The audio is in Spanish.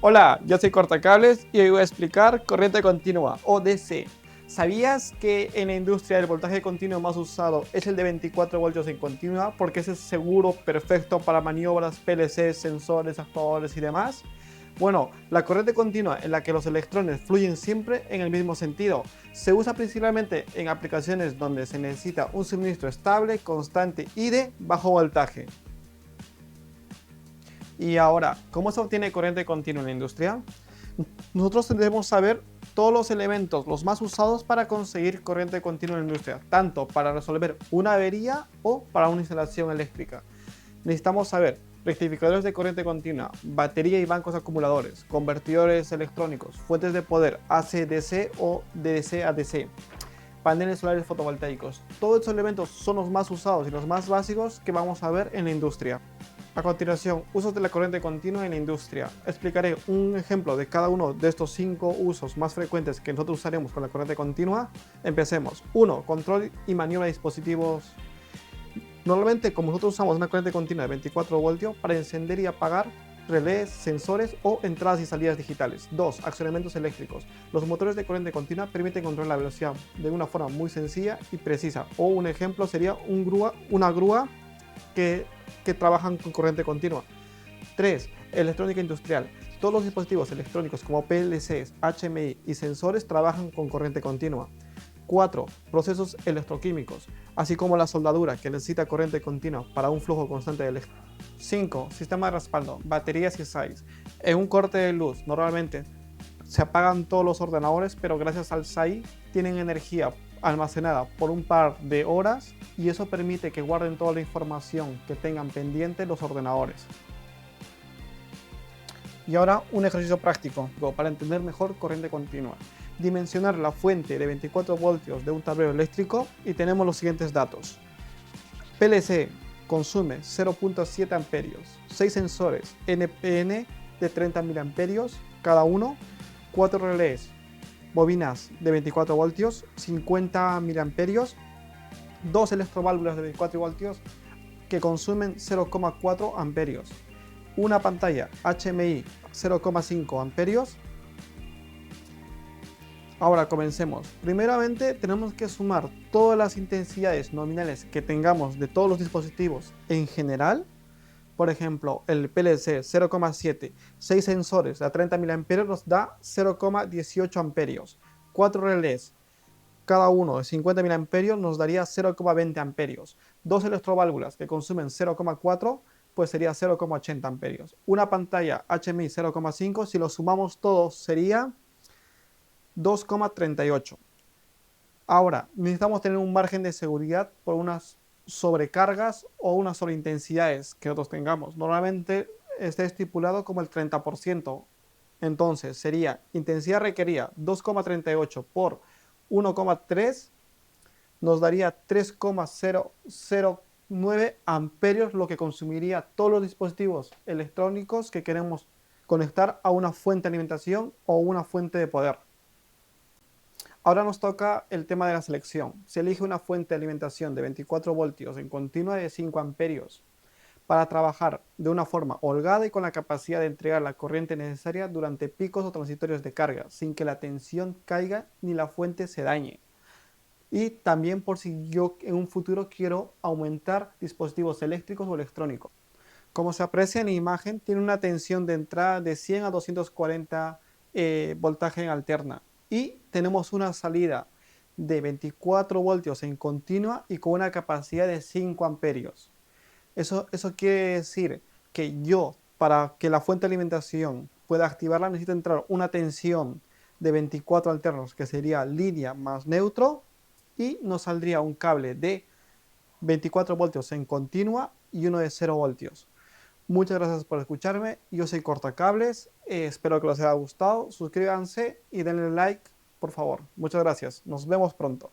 Hola, yo soy Cortacables y hoy voy a explicar corriente continua o DC. ¿Sabías que en la industria el voltaje continuo más usado es el de 24 voltios en continua porque es el seguro perfecto para maniobras, PLCs, sensores, actuadores y demás? Bueno, la corriente continua en la que los electrones fluyen siempre en el mismo sentido se usa principalmente en aplicaciones donde se necesita un suministro estable, constante y de bajo voltaje. Y ahora, ¿cómo se obtiene corriente continua en la industria? Nosotros debemos saber todos los elementos, los más usados para conseguir corriente continua en la industria, tanto para resolver una avería o para una instalación eléctrica. Necesitamos saber rectificadores de corriente continua, batería y bancos acumuladores, convertidores electrónicos, fuentes de poder AC-DC o de DC a DC, paneles solares fotovoltaicos. Todos estos elementos son los más usados y los más básicos que vamos a ver en la industria. A continuación, usos de la corriente continua en la industria. Explicaré un ejemplo de cada uno de estos 5 usos más frecuentes que nosotros usaremos con la corriente continua. Empecemos. 1. Control y maniobra de dispositivos. Normalmente, como nosotros usamos una corriente continua de 24 voltios para encender y apagar relés, sensores o entradas y salidas digitales. 2. Accionamientos eléctricos. Los motores de corriente continua permiten controlar la velocidad de una forma muy sencilla y precisa. O un ejemplo sería una grúa que trabajan con corriente continua. 3. Electrónica industrial. Todos los dispositivos electrónicos como PLCs, HMI y sensores trabajan con corriente continua. 4. Procesos electroquímicos, así como la soldadura que necesita corriente continua para un flujo constante de electrones. 5. Sistema de respaldo, baterías y SAIs. En un corte de luz, normalmente se apagan todos los ordenadores, pero gracias al SAI tienen energía almacenada por un par de horas y eso permite que guarden toda la información que tengan pendiente los ordenadores. Y ahora un ejercicio práctico para entender mejor corriente continua. Dimensionar la fuente de 24 voltios de un tablero eléctrico y tenemos los siguientes datos. PLC consume 0.7 amperios, 6 sensores NPN de 30 miliamperios cada uno, 4 relés, bobinas de 24 voltios, 50 miliamperios, 2 electroválvulas de 24 voltios que consumen 0,4 amperios, una pantalla HMI 0,5 amperios. Ahora comencemos. Primeramente tenemos que sumar todas las intensidades nominales que tengamos de todos los dispositivos en general. Por ejemplo, el PLC 0,7, 6 sensores a 30 mA nos da 0,18 amperios. 4 relés, cada uno de 50 mA nos daría 0,20 amperios. 2 electroválvulas que consumen 0,4, pues sería 0,80 amperios. Una pantalla HMI 0,5, si lo sumamos todos sería 2,38. Ahora, necesitamos tener un margen de seguridad por unas sobrecargas o unas sobreintensidades que nosotros tengamos. Normalmente está estipulado como el 30%. Entonces sería intensidad requerida 2,38 por 1,3 nos daría 3,009 amperios, lo que consumiría todos los dispositivos electrónicos que queremos conectar a una fuente de alimentación o una fuente de poder. Ahora nos toca el tema de la selección. Se elige una fuente de alimentación de 24 voltios en continua de 5 amperios para trabajar de una forma holgada y con la capacidad de entregar la corriente necesaria durante picos o transitorios de carga, sin que la tensión caiga ni la fuente se dañe. Y también por si yo en un futuro quiero aumentar dispositivos eléctricos o electrónicos. Como se aprecia en la imagen, tiene una tensión de entrada de 100 a 240 voltaje en alterna. Y tenemos una salida de 24 voltios en continua y con una capacidad de 5 amperios. Eso quiere decir que yo, para que la fuente de alimentación pueda activarla, necesito entrar una tensión de 24 alternos, que sería línea más neutro, y nos saldría un cable de 24 voltios en continua y uno de 0 voltios. Muchas gracias por escucharme, yo soy Cortacables, espero que les haya gustado, suscríbanse y denle like, por favor. Muchas gracias, nos vemos pronto.